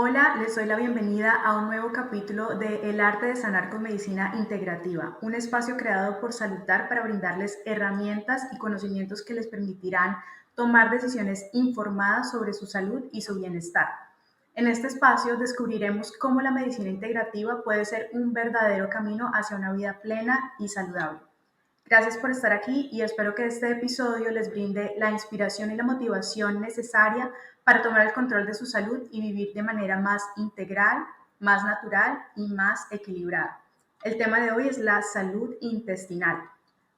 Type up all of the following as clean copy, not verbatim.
Hola, les doy la bienvenida a un nuevo capítulo de El arte de sanar con medicina integrativa, un espacio creado por Salutar para brindarles herramientas y conocimientos que les permitirán tomar decisiones informadas sobre su salud y su bienestar. En este espacio descubriremos cómo la medicina integrativa puede ser un verdadero camino hacia una vida plena y saludable. Gracias por estar aquí y espero que este episodio les brinde la inspiración y la motivación necesaria para tomar el control de su salud y vivir de manera más integral, más natural y más equilibrada. El tema de hoy es la salud intestinal.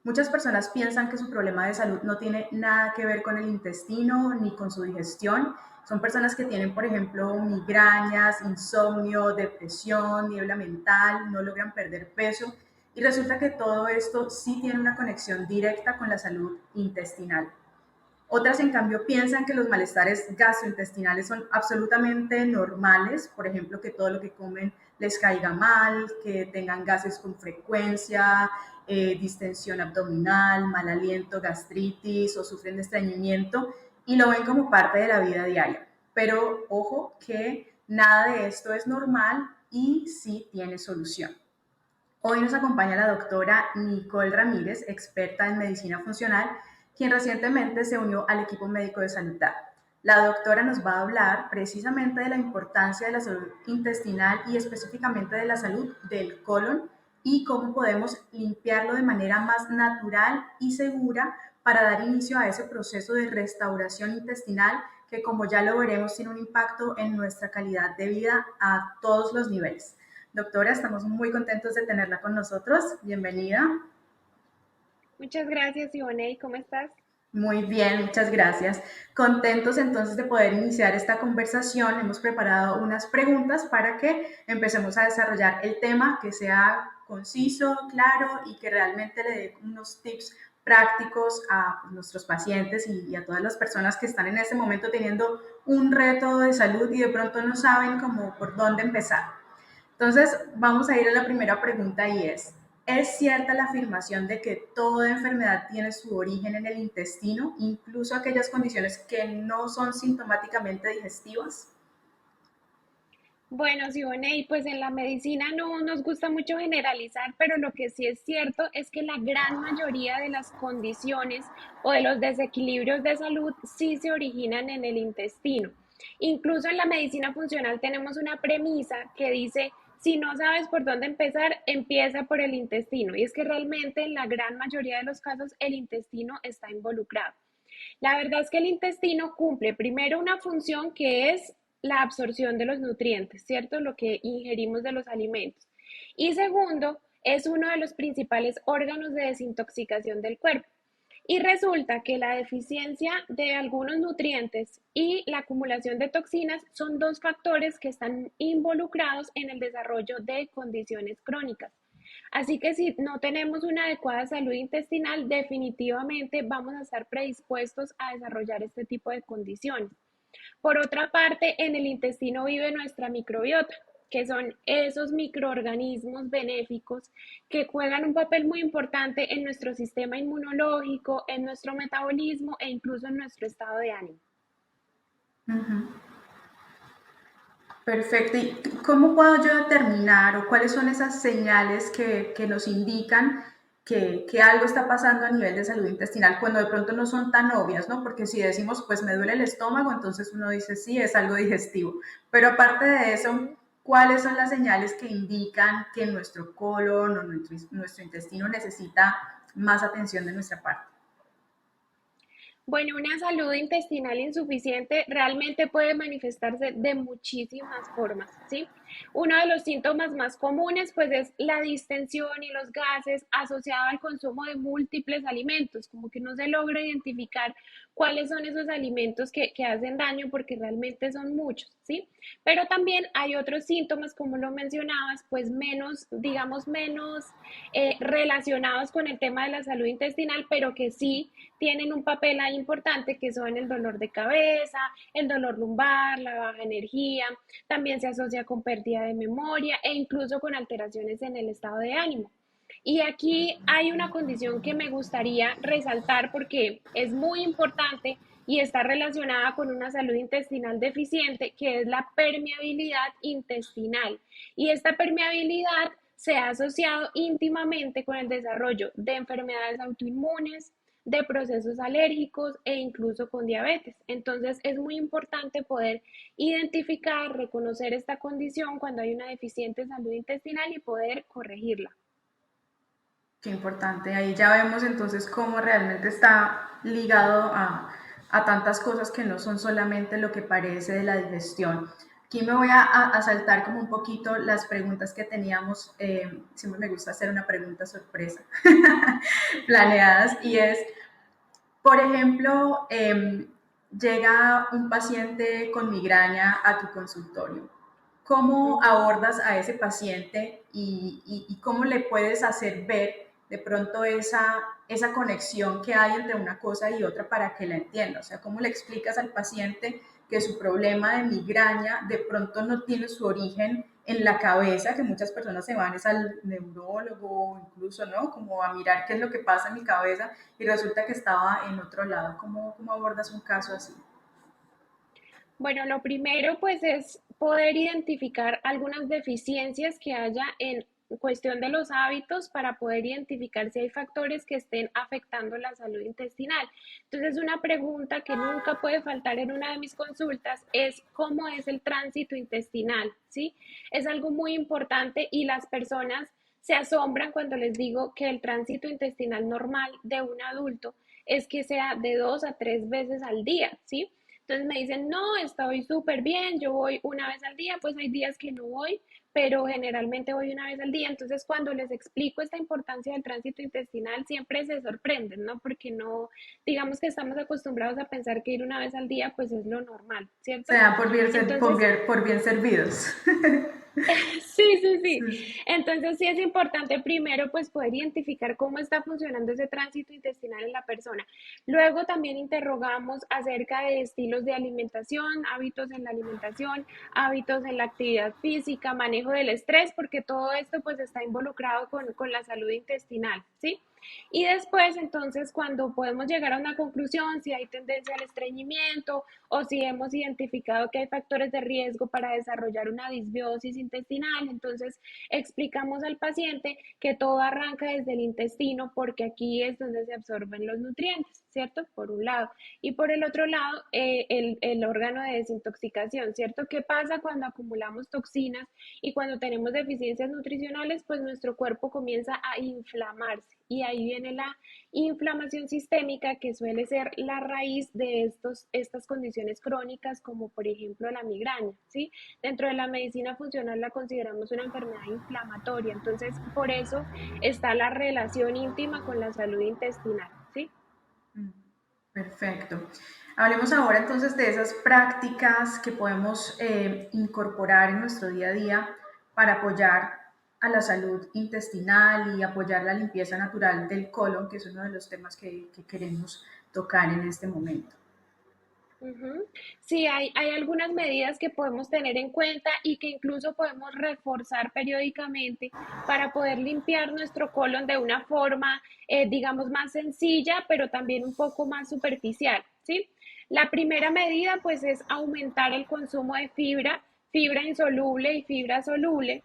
Muchas personas piensan que su problema de salud no tiene nada que ver con el intestino ni con su digestión. Son personas que tienen, por ejemplo, migrañas, insomnio, depresión, niebla mental, no logran perder peso y resulta que todo esto sí tiene una conexión directa con la salud intestinal. Otras, en cambio, piensan que los malestares gastrointestinales son absolutamente normales, por ejemplo, que todo lo que comen les caiga mal, que tengan gases con frecuencia, distensión abdominal, mal aliento, gastritis o sufren de estreñimiento y lo ven como parte de la vida diaria. Pero ojo que nada de esto es normal y sí tiene solución. Hoy nos acompaña la doctora Nicole Ramírez, experta en medicina funcional, quien recientemente se unió al equipo médico de Salutar. La doctora nos va a hablar precisamente de la importancia de la salud intestinal y específicamente de la salud del colon y cómo podemos limpiarlo de manera más natural y segura para dar inicio a ese proceso de restauración intestinal que, como ya lo veremos, tiene un impacto en nuestra calidad de vida a todos los niveles. Doctora, estamos muy contentos de tenerla con nosotros. Bienvenida. Muchas gracias, Ivonne. ¿Cómo estás? Muy bien, muchas gracias. Contentos entonces de poder iniciar esta conversación. Hemos preparado unas preguntas para que empecemos a desarrollar el tema, que sea conciso, claro y que realmente le dé unos tips prácticos a nuestros pacientes y a todas las personas que están en este momento teniendo un reto de salud y de pronto no saben cómo por dónde empezar. Entonces, vamos a ir a la primera pregunta y ¿es cierta la afirmación de que toda enfermedad tiene su origen en el intestino, incluso aquellas condiciones que no son sintomáticamente digestivas? Bueno, Ivonne, pues en la medicina no nos gusta mucho generalizar, pero lo que sí es cierto es que la gran mayoría de las condiciones o de los desequilibrios de salud sí se originan en el intestino. Incluso en la medicina funcional tenemos una premisa que dice, si no sabes por dónde empezar, empieza por el intestino. Y es que realmente en la gran mayoría de los casos el intestino está involucrado. La verdad es que el intestino cumple primero una función que es la absorción de los nutrientes, ¿cierto? Lo que ingerimos de los alimentos. Y segundo, es uno de los principales órganos de desintoxicación del cuerpo. Y resulta que la deficiencia de algunos nutrientes y la acumulación de toxinas son dos factores que están involucrados en el desarrollo de condiciones crónicas. Así que si no tenemos una adecuada salud intestinal, definitivamente vamos a estar predispuestos a desarrollar este tipo de condiciones. Por otra parte, en el intestino vive nuestra microbiota, que son esos microorganismos benéficos que juegan un papel muy importante en nuestro sistema inmunológico, en nuestro metabolismo e incluso en nuestro estado de ánimo. Uh-huh. Perfecto. ¿Y cómo puedo yo determinar o cuáles son esas señales que nos indican que algo está pasando a nivel de salud intestinal cuando de pronto no son tan obvias, ¿no? Porque si decimos, pues me duele el estómago, entonces uno dice, sí, es algo digestivo. Pero aparte de eso, Ujú. ¿cuáles son las señales que indican que nuestro colon o nuestro intestino necesita más atención de nuestra parte? Bueno, una salud intestinal insuficiente realmente puede manifestarse de muchísimas formas, ¿sí? Uno de los síntomas más comunes, pues, es la distensión y los gases asociados al consumo de múltiples alimentos, como que no se logra identificar cuáles son esos alimentos que hacen daño porque realmente son muchos, ¿sí? Pero también hay otros síntomas, como lo mencionabas, pues menos, digamos, menos relacionados con el tema de la salud intestinal, pero que sí tienen un papel ahí importante que son el dolor de cabeza, el dolor lumbar, la baja energía, también se asocia con pérdida de memoria e incluso con alteraciones en el estado de ánimo. Y aquí hay una condición que me gustaría resaltar porque es muy importante y está relacionada con una salud intestinal deficiente, que es la permeabilidad intestinal. Y esta permeabilidad se ha asociado íntimamente con el desarrollo de enfermedades autoinmunes, de procesos alérgicos e incluso con diabetes. Entonces es muy importante poder identificar, reconocer esta condición cuando hay una deficiente salud intestinal y poder corregirla. Qué importante. Ahí ya vemos entonces cómo realmente está ligado a tantas cosas que no son solamente lo que parece de la digestión. Aquí me voy a saltar como un poquito las preguntas que teníamos. Siempre me gusta hacer una pregunta sorpresa planeadas y es, por ejemplo, llega un paciente con migraña a tu consultorio. ¿Cómo Ujú. abordas a ese paciente y cómo le puedes hacer ver de pronto esa conexión que hay entre una cosa y otra para que la entienda? O sea, ¿cómo le explicas al paciente que su problema de migraña de pronto no tiene su origen en la cabeza, que muchas personas se van es al neurólogo, incluso, ¿no? Como a mirar qué es lo que pasa en mi cabeza y resulta que estaba en otro lado. ¿Cómo abordas un caso así? Bueno, lo primero pues es poder identificar algunas deficiencias que haya en cuestión de los hábitos para poder identificar si hay factores que estén afectando la salud intestinal. Entonces, una pregunta que nunca puede faltar en una de mis consultas es cómo es el tránsito intestinal, ¿sí? Es algo muy importante y las personas se asombran cuando les digo que el tránsito intestinal normal de un adulto es que sea de 2 a 3 veces al día, ¿sí? Entonces me dicen, no, estoy súper bien, yo voy una vez al día, pues hay días que no voy, pero generalmente voy una vez al día. Entonces cuando les explico esta importancia del tránsito intestinal, siempre se sorprenden, ¿no? Porque no, digamos que estamos acostumbrados a pensar que ir una vez al día, pues es lo normal, Se ¿cierto? dan por bien, Entonces, por bien servidos. sí, sí, sí. Sí. Entonces sí es importante primero pues poder identificar cómo está funcionando ese tránsito intestinal en la persona. Luego también interrogamos acerca de estilos de alimentación, hábitos en la alimentación, hábitos en la actividad física, manejo del estrés, porque todo esto pues está involucrado con la salud intestinal, ¿sí? Y después, entonces, cuando podemos llegar a una conclusión, si hay tendencia al estreñimiento o si hemos identificado que hay factores de riesgo para desarrollar una disbiosis intestinal, entonces explicamos al paciente que todo arranca desde el intestino porque aquí es donde se absorben los nutrientes, ¿cierto? Por un lado. Y por el otro lado, el órgano de desintoxicación, ¿cierto? ¿Qué pasa cuando acumulamos toxinas y cuando tenemos deficiencias nutricionales? Pues nuestro cuerpo comienza a inflamarse y ahí viene la inflamación sistémica que suele ser la raíz de estas condiciones crónicas como por ejemplo la migraña, ¿sí? Dentro de la medicina funcional la consideramos una enfermedad inflamatoria, entonces por eso está la relación íntima con la salud intestinal, ¿sí? Perfecto. Hablemos ahora entonces de esas prácticas que podemos incorporar en nuestro día a día para apoyar a la salud intestinal y apoyar la limpieza natural del colon, que es uno de los temas que queremos tocar en este momento. Ujú. Sí, hay algunas medidas que podemos tener en cuenta y que incluso podemos reforzar periódicamente para poder limpiar nuestro colon de una forma, digamos, más sencilla, pero también un poco más superficial, ¿sí? La primera medida, pues, es aumentar el consumo de fibra, fibra insoluble y fibra soluble.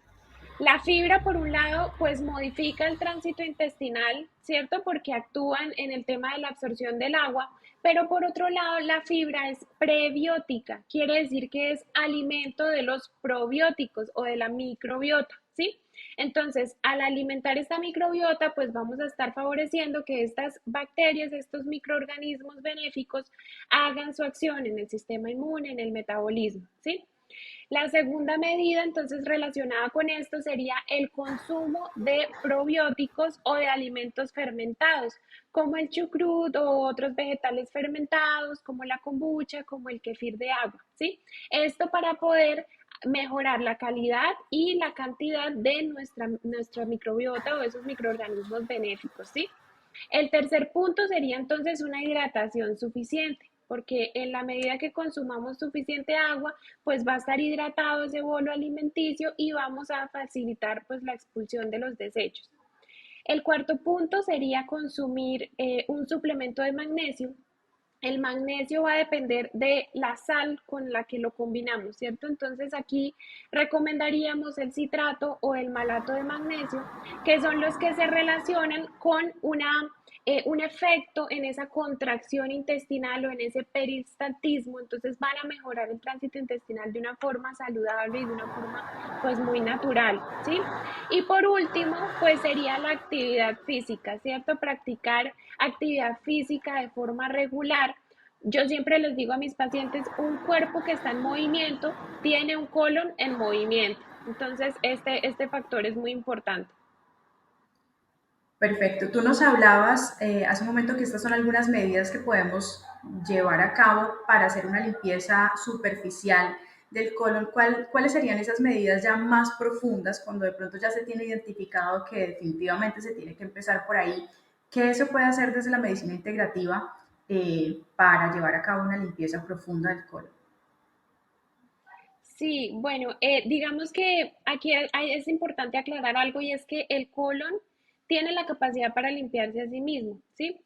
La fibra, por un lado, pues modifica el tránsito intestinal, ¿cierto? Porque actúan en el tema de la absorción del agua, pero por otro lado, la fibra es prebiótica, quiere decir que es alimento de los probióticos o de la microbiota, ¿sí? Entonces, al alimentar esta microbiota, pues vamos a estar favoreciendo que estas bacterias, estos microorganismos benéficos, hagan su acción en el sistema inmune, en el metabolismo, ¿sí? La segunda medida, entonces, relacionada con esto sería el consumo de probióticos o de alimentos fermentados, como el chucrut o otros vegetales fermentados, como la kombucha, como el kefir de agua, ¿sí? Esto para poder mejorar la calidad y la cantidad de nuestra microbiota o esos microorganismos benéficos, ¿sí? El tercer punto sería entonces una hidratación suficiente, porque en la medida que consumamos suficiente agua, pues va a estar hidratado ese bolo alimenticio y vamos a facilitar pues la expulsión de los desechos. El cuarto punto sería consumir un suplemento de magnesio. el magnesio va a depender de la sal con la que lo combinamos, ¿cierto? Entonces aquí recomendaríamos el citrato o el malato de magnesio, que son los que se relacionan con un efecto en esa contracción intestinal o en ese peristaltismo, entonces van a mejorar el tránsito intestinal de una forma saludable y de una forma pues muy natural, ¿sí? Y por último, pues sería la actividad física, ¿cierto? Practicar actividad física de forma regular. Yo siempre les digo a mis pacientes, un cuerpo que está en movimiento tiene un colon en movimiento. Entonces, este factor es muy importante. Perfecto. Tú nos hablabas hace un momento que estas son algunas medidas que podemos llevar a cabo para hacer una limpieza superficial del colon. ¿Cuáles serían esas medidas ya más profundas cuando de pronto ya se tiene identificado que definitivamente se tiene que empezar por ahí? ¿Qué se puede hacer desde la medicina integrativa para llevar a cabo una limpieza profunda del colon? Sí, bueno, digamos que aquí es importante aclarar algo y es que el colon tiene la capacidad para limpiarse a sí mismo, ¿sí?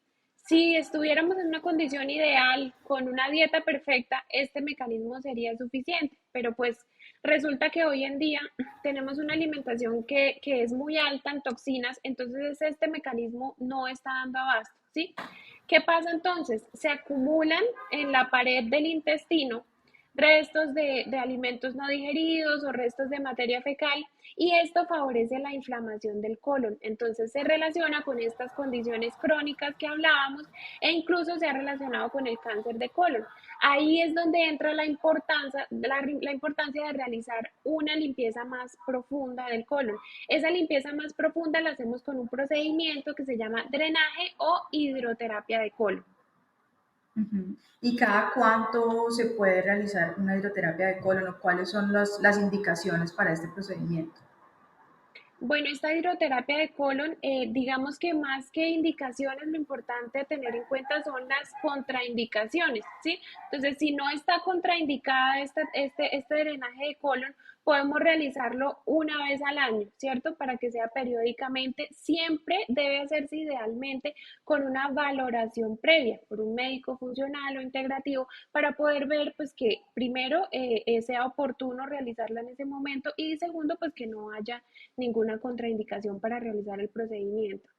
Si estuviéramos en una condición ideal, con una dieta perfecta, este mecanismo sería suficiente, pero pues resulta que hoy en día tenemos una alimentación que es muy alta en toxinas, entonces este mecanismo no está dando abasto, ¿sí? ¿Qué pasa entonces? Se acumulan en la pared del intestino restos de alimentos no digeridos o restos de materia fecal y esto favorece la inflamación del colon. Entonces se relaciona con estas condiciones crónicas que hablábamos e incluso se ha relacionado con el cáncer de colon. Ahí es donde entra la importancia de realizar una limpieza más profunda del colon. Esa limpieza más profunda la hacemos con un procedimiento que se llama drenaje o hidroterapia de colon. Ujú. ¿Y cada cuánto se puede realizar una hidroterapia de colon o cuáles son las indicaciones para este procedimiento? Bueno, esta hidroterapia de colon, digamos que más que indicaciones, lo importante a tener en cuenta son las contraindicaciones, ¿sí? Entonces, si no está contraindicada este drenaje de colon, podemos realizarlo una vez al año, ¿cierto? Para que sea periódicamente. Siempre debe hacerse idealmente con una valoración previa por un médico funcional o integrativo para poder ver, pues, que primero sea oportuno realizarla en ese momento y segundo, pues, que no haya ninguna contraindicación para realizar el procedimiento.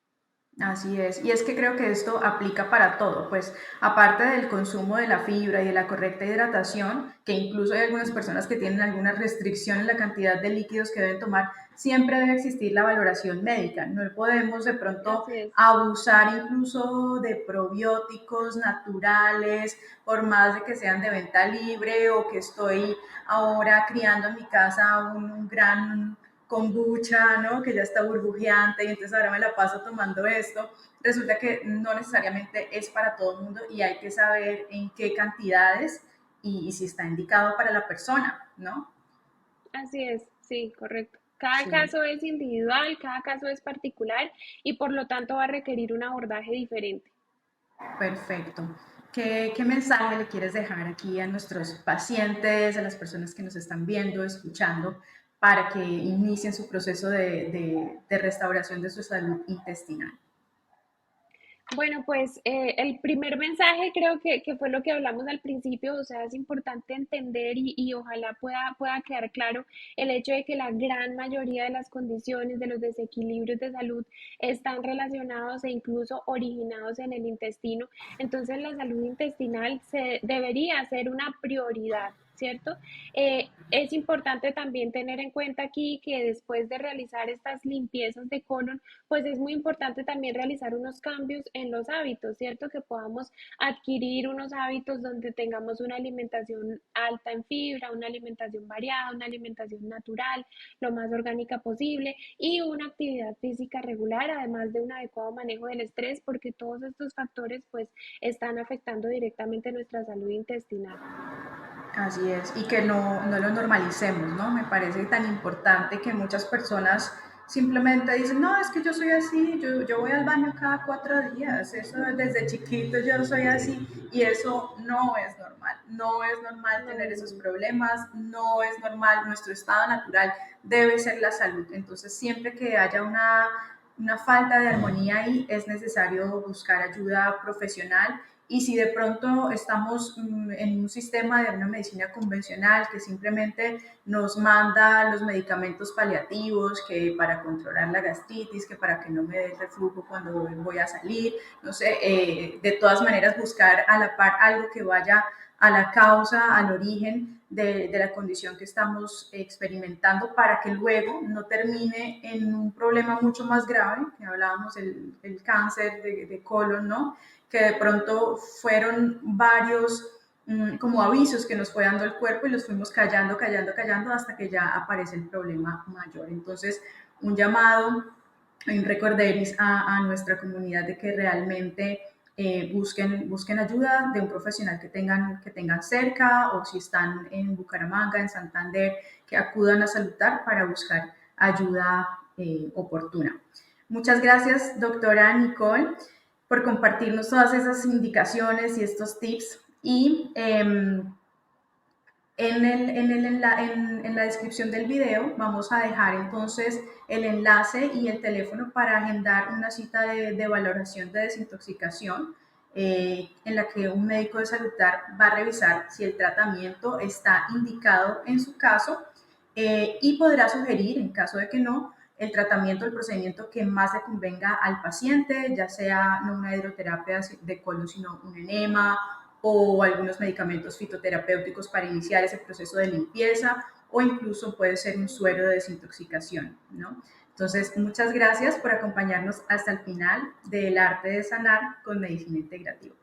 Así es, y es que creo que esto aplica para todo, pues aparte del consumo de la fibra y de la correcta hidratación, que incluso hay algunas personas que tienen alguna restricción en la cantidad de líquidos que deben tomar, siempre debe existir la valoración médica. No podemos de pronto Así es. abusar incluso de probióticos naturales, por más de que sean de venta libre o que estoy ahora criando en mi casa un gran kombucha, ¿no? Que ya está burbujeante y entonces ahora me la paso tomando esto. Resulta que no necesariamente es para todo el mundo y hay que saber en qué cantidades y si está indicado para la persona, ¿no? Así es, sí, correcto. Cada Sí, caso es individual, cada caso es particular y por lo tanto va a requerir un abordaje diferente. perfecto. ¿Qué mensaje le quieres dejar aquí a nuestros pacientes, a las personas que nos están viendo, escuchando, para que inicien su proceso de restauración de su salud intestinal? Bueno, pues el primer mensaje creo que fue lo que hablamos al principio, o sea, es importante entender y ojalá pueda quedar claro el hecho de que la gran mayoría de las condiciones, de los desequilibrios de salud están relacionados e incluso originados en el intestino. Entonces, la salud intestinal debería ser una prioridad. ¿Cierto? Es importante también tener en cuenta aquí que después de realizar estas limpiezas de colon, pues es muy importante también realizar unos cambios en los hábitos, ¿cierto? Que podamos adquirir unos hábitos donde tengamos una alimentación alta en fibra, una alimentación variada, una alimentación natural, lo más orgánica posible y una actividad física regular, además de un adecuado manejo del estrés, porque todos estos factores pues están afectando directamente nuestra salud intestinal. Así es, y que no lo normalicemos, ¿no? Me parece tan importante que muchas personas simplemente dicen, no, es que yo soy así, yo voy al baño cada 4 días, eso desde chiquito yo soy así, y eso no es normal, no es normal No tener es esos normal. problemas, no es normal, nuestro estado natural debe ser la salud, entonces siempre que haya una falta de armonía ahí es necesario buscar ayuda profesional y si de pronto estamos en un sistema de una medicina convencional que simplemente nos manda los medicamentos paliativos, que para controlar la gastritis, que para que no me dé reflujo cuando voy a salir, no sé, de todas maneras buscar a la par algo que vaya a la causa, al origen de la condición que estamos experimentando para que luego no termine en un problema mucho más grave, que hablábamos del cáncer de colon, ¿no? Que de pronto fueron varios como avisos que nos fue dando el cuerpo y los fuimos callando, callando, callando hasta que ya aparece el problema mayor. Entonces, un llamado, un recorderis a nuestra comunidad de que realmente busquen ayuda de un profesional que tengan cerca, o si están en Bucaramanga, en Santander, que acudan a Saludar para buscar ayuda oportuna. Muchas gracias, doctora Nicole, por compartirnos todas esas indicaciones y estos tips. Y en la descripción del video vamos a dejar entonces el enlace y el teléfono para agendar una cita de valoración de desintoxicación, en la que un médico de Saludar va a revisar si el tratamiento está indicado en su caso, y podrá sugerir, en caso de que no, el tratamiento, el procedimiento que más le convenga al paciente, ya sea no una hidroterapia de colon, sino un enema o algunos medicamentos fitoterapéuticos para iniciar ese proceso de limpieza, o incluso puede ser un suero de desintoxicación, ¿no? Entonces, muchas gracias por acompañarnos hasta el final del arte de sanar con medicina integrativa.